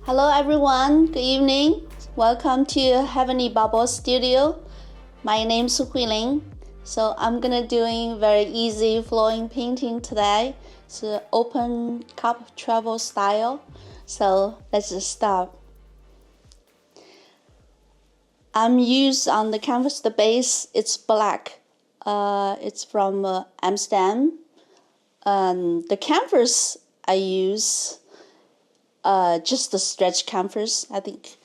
Hello everyone, good evening. Welcome to Heavenly Bubble Studio. My name is Huilin. So I'm gonna doing very easy flowing painting today. It's an open cup travel style. So let's just start. I'm used on the canvas, the base, it's black. It's from Amsterdam. The canvas I use just the stretch canvas, I think.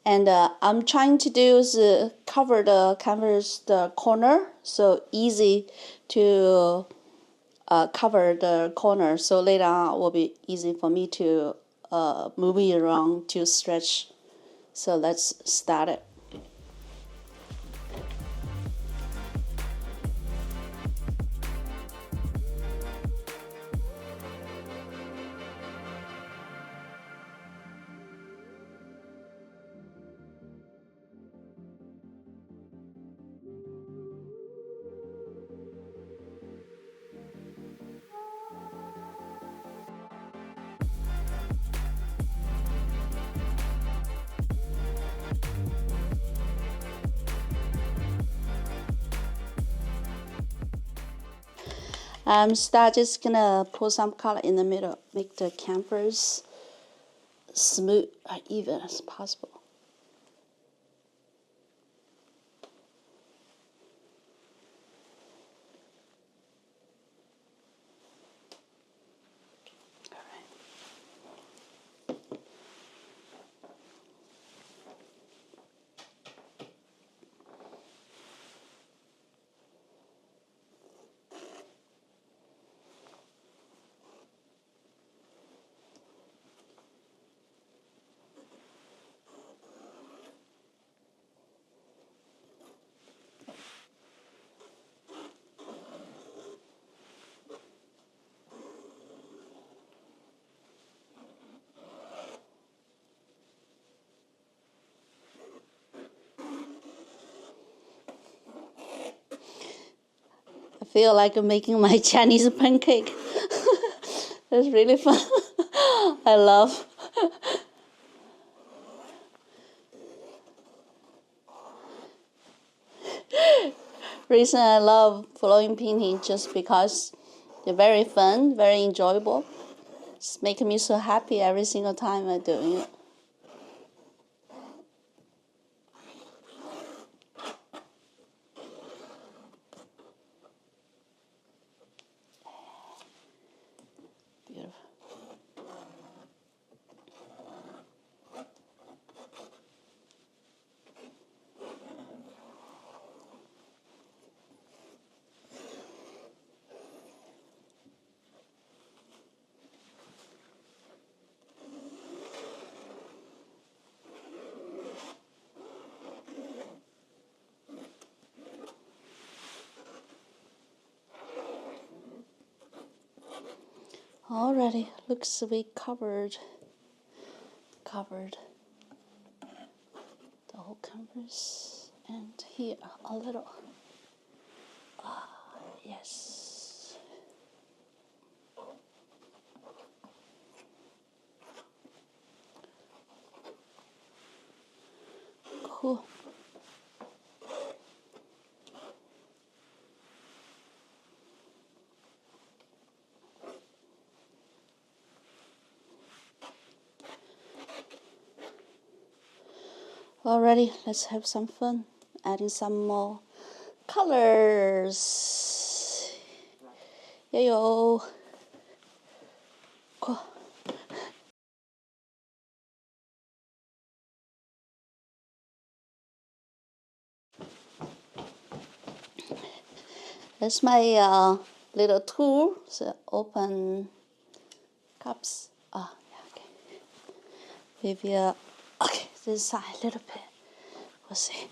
And I'm trying to do is cover the canvas, the corner, so easy to cover the corner. So later on it will be easy for me to move it around to stretch. So let's start it. Start just gonna pour some color in the middle, make the canvas smooth or even as possible. I feel like I'm making my Chinese pancake. It's really fun. I love. Reason I love flowing painting just because they're very fun, very enjoyable. It's making me so happy every single time I'm doing it. Beautiful. Already looks to be covered the whole canvas, and here a little. Yes. Cool. Alrighty, let's have some fun. Adding some more colors. Yayo. Cool. That's my little tool. So open cups. Yeah, okay. Maybe okay, this side a little bit. We'll see.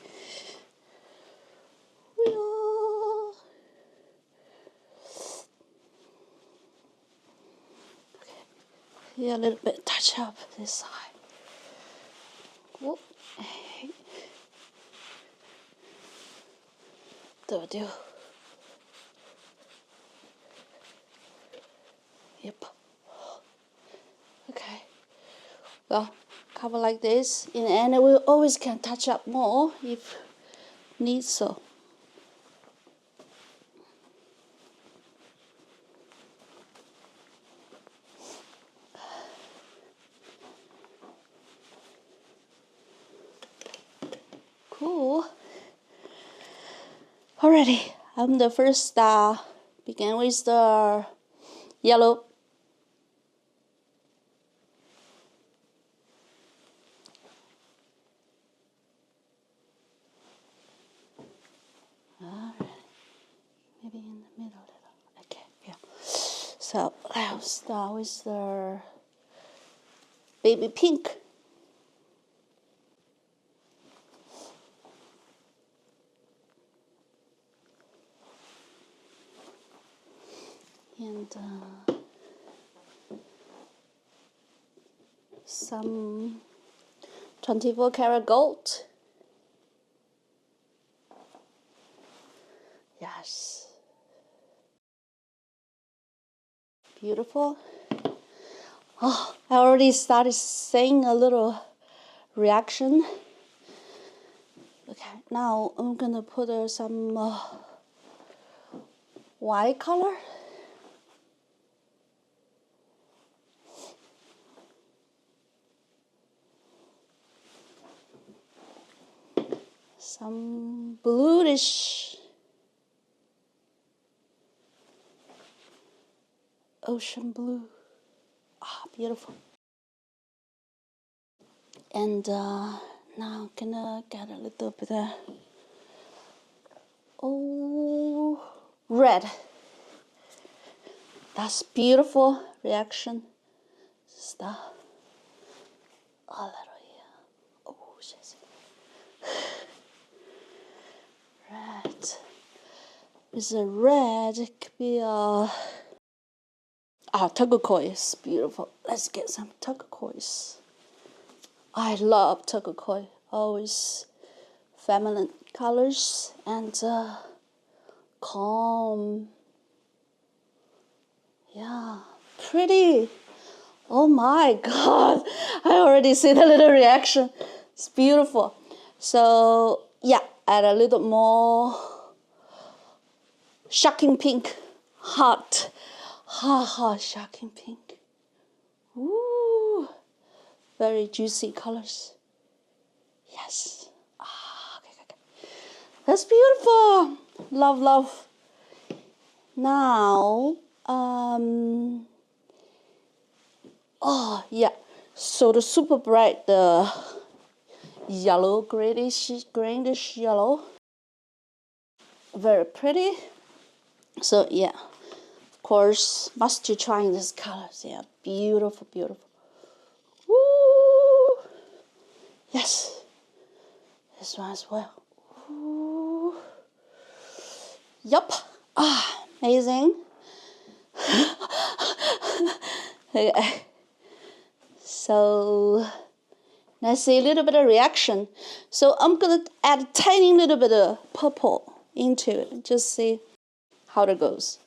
Yeah, a little bit touch up this side. Whoop. That'll do. Yep. Okay. Well, cover like this, and we always can touch up more if need so. Cool. Alrighty, I'm the first begin with the yellow. Alright, maybe in the middle a little. Okay, yeah. So I'll start with the baby pink. And some 24 karat gold. Yes. Beautiful. Oh, I already started saying a little reaction. Okay, now I'm gonna put some white color. Some bluish ocean blue. Ah, beautiful. And now I'm gonna get a little bit of red. That's beautiful reaction. Stuff. A little here. Oh, shit. Red. With the red, it could be turquoise. Beautiful. Let's get some turquoise. I love turquoise. Always feminine colors and calm. Yeah, pretty. Oh my God, I already see the little reaction. It's beautiful. So yeah, add a little more shocking pink. Hot shocking pink. Ooh, very juicy colors. Yes. Okay. That's beautiful. Love. Now, oh yeah, so the super bright, the yellow, greenish yellow, very pretty. So yeah, of course, must you try these colors. Yeah, beautiful. Woo! Yes, this one as well. Ooh. Yup. Amazing. Okay. So let's see a little bit of reaction. So I'm gonna add a tiny little bit of purple into it. Just see how it goes.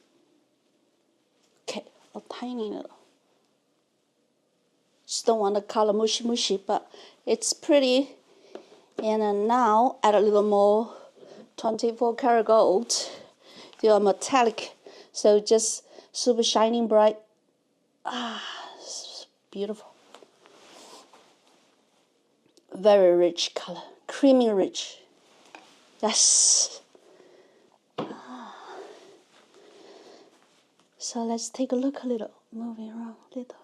Okay, a tiny little. Just don't want the color mushy, but it's pretty. And then now add a little more 24 karat gold. They are metallic, so just super shining bright. It's beautiful. Very rich color, creamy rich. Yes. So let's take a look a little, moving around a little.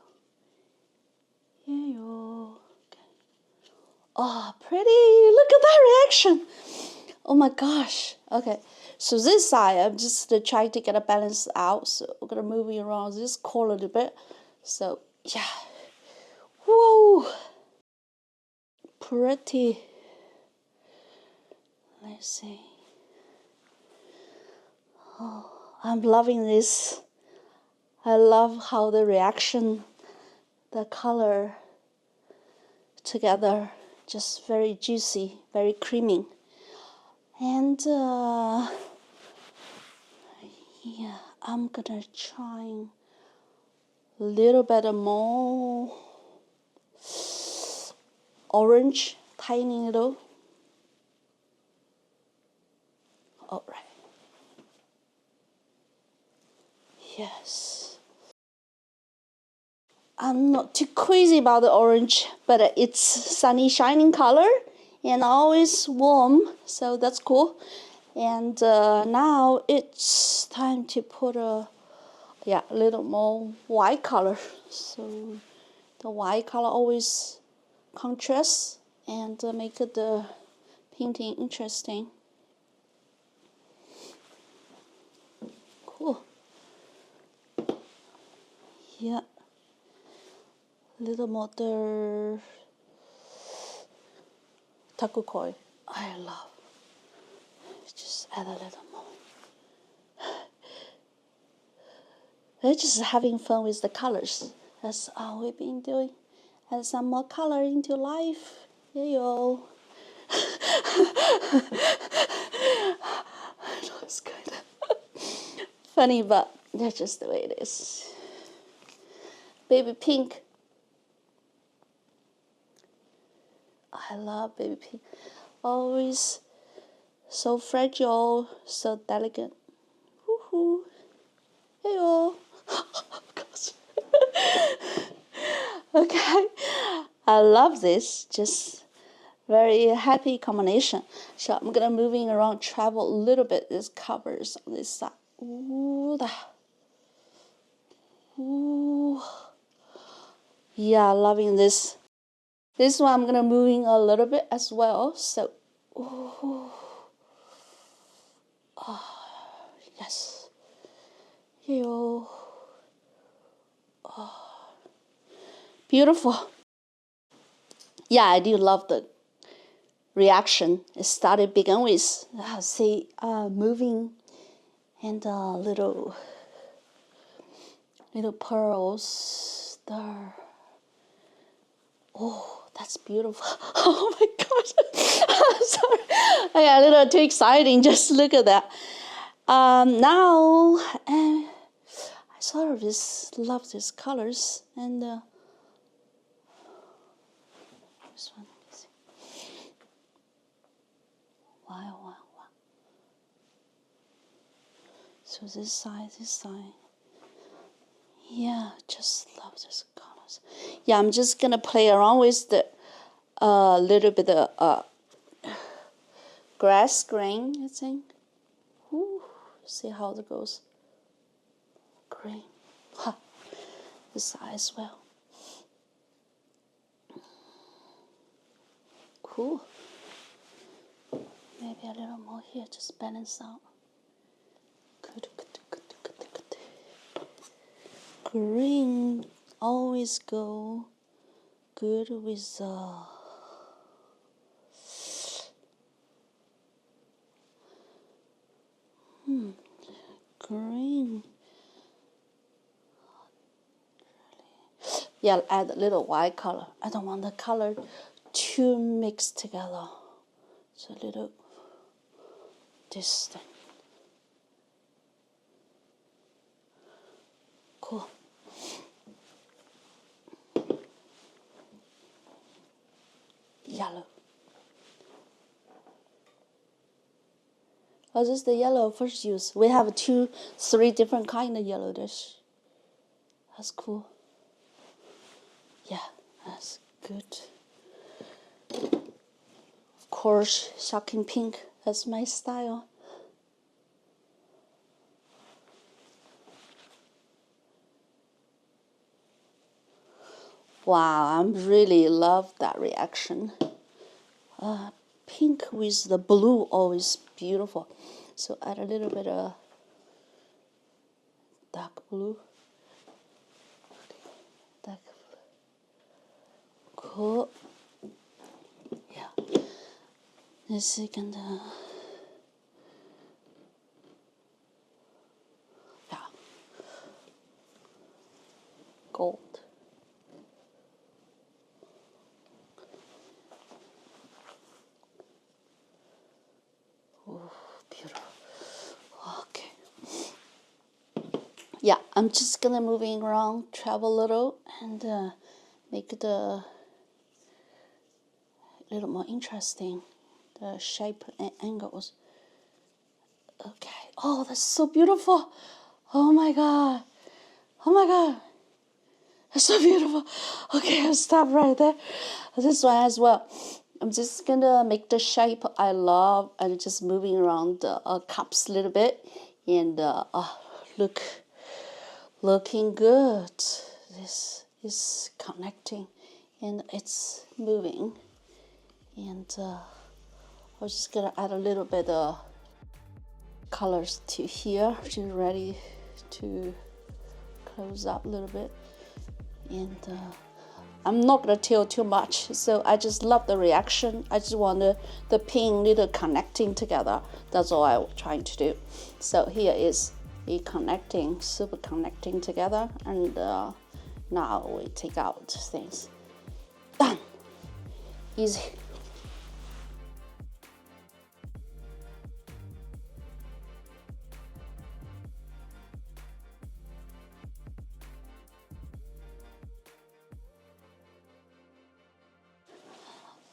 Here you go. Okay. Oh, pretty. Look at that reaction. Oh my gosh. Okay. So this side, I'm just trying to get a balance out. So I'm gonna move it around this corner a little bit. So yeah. Whoa. Pretty. Let's see. Oh, I'm loving this. I love how the reaction, the color together, just very juicy, very creamy. And yeah, I'm gonna try a little bit more orange, tiny little. All right. Yes. I'm not too crazy about the orange, but it's sunny, shining color and always warm, so that's cool. And now it's time to put a little more white color. So the white color always contrasts and make the painting interesting. Cool. Yeah. Little more the takukoi. I love. Just add a little more. We're just having fun with the colors. That's all we've been doing. Add some more color into life. There you go. I know it's kind of funny, but that's just the way it is. Baby pink. I love baby pink. Always so fragile, so delicate. Woohoo. Hey-oh. Of course. Okay. I love this. Just very happy combination. So I'm gonna moving around, travel a little bit. This covers on this side. Ooh, ooh. Yeah, loving this. This one I'm gonna moving a little bit as well. So, ooh. Oh, yes. Yo. Oh. Beautiful. Yeah, I do love the reaction. It started begin with, see, moving and little pearls there. Oh, that's beautiful. Oh my God. I'm sorry. I got a little too exciting. Just look at that. Now, I sort of just love these colors. And this one. Wow. So this side. Yeah, just love these colors. Yeah, I'm just gonna play around with the little bit of grass grain, I think. Ooh, see how it goes. Green. Ha. This side as well. Cool. Maybe a little more here, just balance out. Good. Green always go good with green. Yeah, add a little white color. I don't want the color too mixed together. It's a little distant. Cool. Yellow. Oh, this is the yellow first use. We have 3 different kind of yellow dish. That's cool. Yeah, that's good. Of course, shocking pink. That's my style. Wow, I really love that reaction. Pink with the blue always beautiful. So add a little bit of dark blue. Dark blue. Cool. Yeah. This is gonna. Yeah. Gold. Oh, beautiful. Okay. Yeah, I'm just gonna moving around, travel a little, and make the a little more interesting, the shape and angles. Okay. Oh, that's so beautiful. Oh my God. Oh my God. That's so beautiful. Okay, I'll stop right there. This one as well. I'm just gonna make the shape I love and just moving around the cups a little bit. And looking good. This is connecting and it's moving. And I'm just gonna add a little bit of colors to here, just ready to close up a little bit. And I'm not gonna tell too much, so I just love the reaction. I just want the pink little connecting together. That's all I'm trying to do. So here is a connecting, super connecting together. And now we take out things. Done. Easy.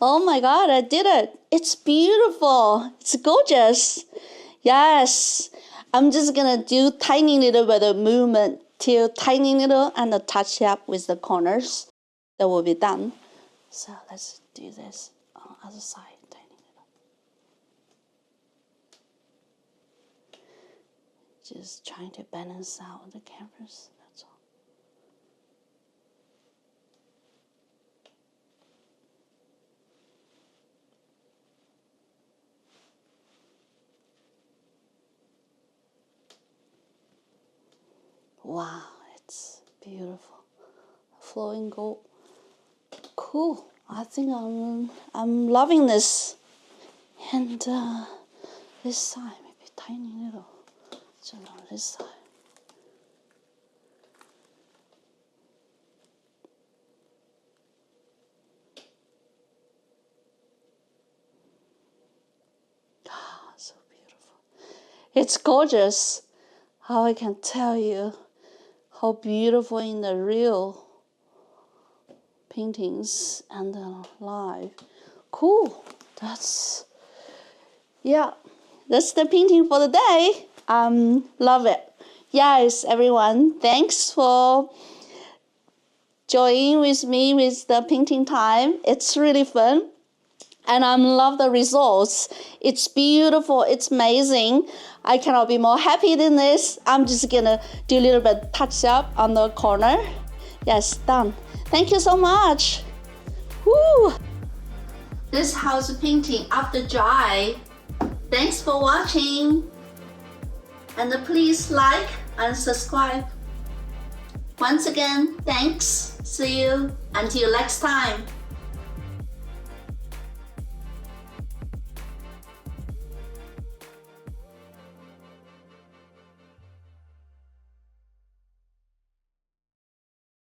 Oh my God, I did it. It's beautiful. It's gorgeous. Yes. I'm just gonna do tiny little bit of movement till tiny little and touch up with the corners. That will be done. So let's do this on the other side, tiny little. Just trying to balance out the canvas. That's all. Wow, it's beautiful. Flowing gold. Cool. I think I'm loving this. And this side, maybe tiny little. So now this side. Ah, so beautiful. It's gorgeous. How I can tell you how beautiful in the real paintings and the live. Cool. That's the painting for the day. Love it. Yes, everyone, thanks for joining with me with the painting time. It's really fun. And I love the results. It's beautiful. It's amazing. I cannot be more happy than this. I'm just gonna do a little bit touch up on the corner. Yes, done. Thank you so much. Woo! This house painting after dry. Thanks for watching. And please like and subscribe. Once again, thanks. See you until next time.